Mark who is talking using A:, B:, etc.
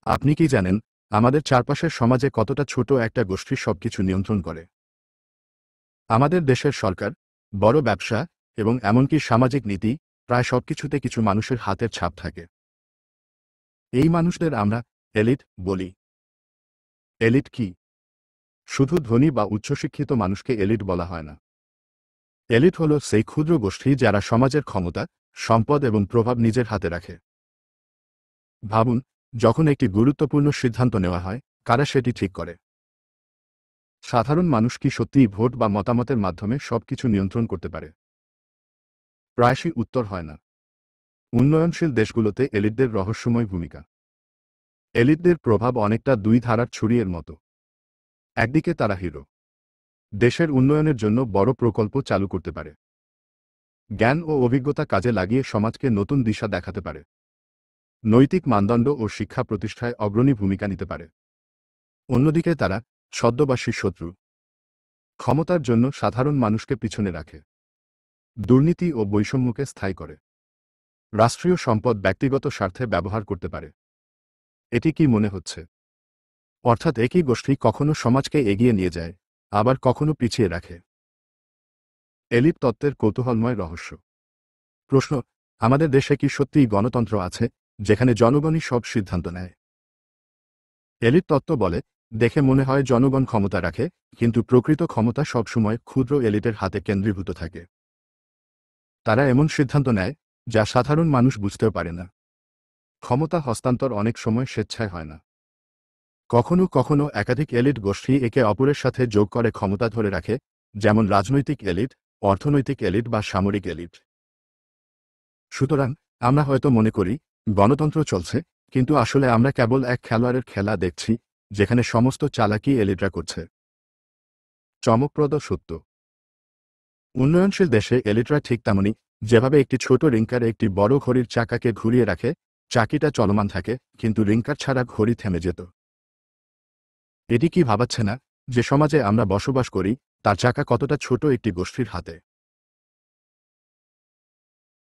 A: আপনি কি জানেন আমাদের চারপাশের সমাজে কতটা ছোট একটা গোষ্ঠী সবকিছু নিয়ন্ত্রণ করে? আমাদের দেশের সরকার, বড় ব্যবসা এবং এমনকি সামাজিক নীতি, প্রায় সবকিছুতে কিছু মানুষের হাতের ছাপ থাকে। এই মানুষদের আমরা এলিট বলি। এলিট কি? শুধু ধনী বা উচ্চশিক্ষিত মানুষকে এলিট বলা হয় না। এলিট হল সেই ক্ষুদ্র গোষ্ঠী যারা সমাজের ক্ষমতা, সম্পদ এবং প্রভাব নিজের হাতে রাখে। ভাবুন, যখন একটি গুরুত্বপূর্ণ সিদ্ধান্ত নেওয়া হয়, কারা সেটি ঠিক করে? সাধারণ মানুষ কি সত্যিই ভোট বা মতামতের মাধ্যমে সবকিছু নিয়ন্ত্রণ করতে পারে? প্রায়শই উত্তর হয় না। উন্নয়নশীল দেশগুলোতে এলিটদের রহস্যময় ভূমিকা। এলিটদের প্রভাব অনেকটা দুই ধারার ছড়িয়ের মতো। একদিকে তারা হিরো, দেশের উন্নয়নের জন্য বড় প্রকল্প চালু করতে পারে, জ্ঞান ও অভিজ্ঞতা কাজে লাগিয়ে সমাজকে নতুন দিশা দেখাতে পারে, নৈতিক মানদণ্ড ও শিক্ষা প্রতিষ্ঠায় অগ্রণী ভূমিকা নিতে পারে। অন্যদিকে তারা ছদ্মবেশী শত্রু, ক্ষমতার জন্য সাধারণ মানুষকে পিছনে রাখে, দুর্নীতি ও বৈষম্যকে স্থায়ী করে, রাষ্ট্রীয় সম্পদ ব্যক্তিগত স্বার্থে ব্যবহার করতে পারে। এটি কি মনে হচ্ছে? অর্থাৎ একই গোষ্ঠী কখনো সমাজকে এগিয়ে নিয়ে যায়, আবার কখনো পিছিয়ে রাখে। এলিট তত্ত্বের কৌতূহলময় রহস্য। প্রশ্ন: আমাদের দেশে কি সত্যিই গণতন্ত্র আছে, যেখানে জনগণই সব সিদ্ধান্ত নেয়? এলিট তত্ত্ব বলে, দেখে মনে হয় জনগণ ক্ষমতা রাখে, কিন্তু প্রকৃত ক্ষমতা সবসময় ক্ষুদ্র এলিটের হাতে কেন্দ্রীভূত থাকে। তারা এমন সিদ্ধান্ত নেয় যা সাধারণ মানুষ বুঝতেও পারে না। ক্ষমতা হস্তান্তর অনেক সময় স্বেচ্ছায় হয় না। কখনো কখনো একাধিক এলিট গোষ্ঠী একে অপরের সাথে যোগ করে ক্ষমতা ধরে রাখে, যেমন রাজনৈতিক এলিট, অর্থনৈতিক এলিট বা সামরিক এলিট। সুতরাং আমরা হয়তো মনে করি গণতন্ত্র চলছে, কিন্তু আসলে আমরা কেবল এক খেলোয়াড়ের খেলা দেখছি, যেখানে সমস্ত চালাকি এলিটরা করছে। চমকপ্রদ সত্য: উন্নয়নশীল দেশে এলিটরা ঠিক তেমনি, যেভাবে একটি ছোট রিংকারে একটি বড় ঘড়ির চাকাকে ঘুরিয়ে রাখে, চাকিটা চলমান থাকে, কিন্তু রিংকার ছাড়া ঘড়ি থেমে যেত। এটি কি ভাবাচ্ছে না যে সমাজে আমরা বসবাস করি তার চাকা কতটা ছোট একটি গোষ্ঠীর হাতে?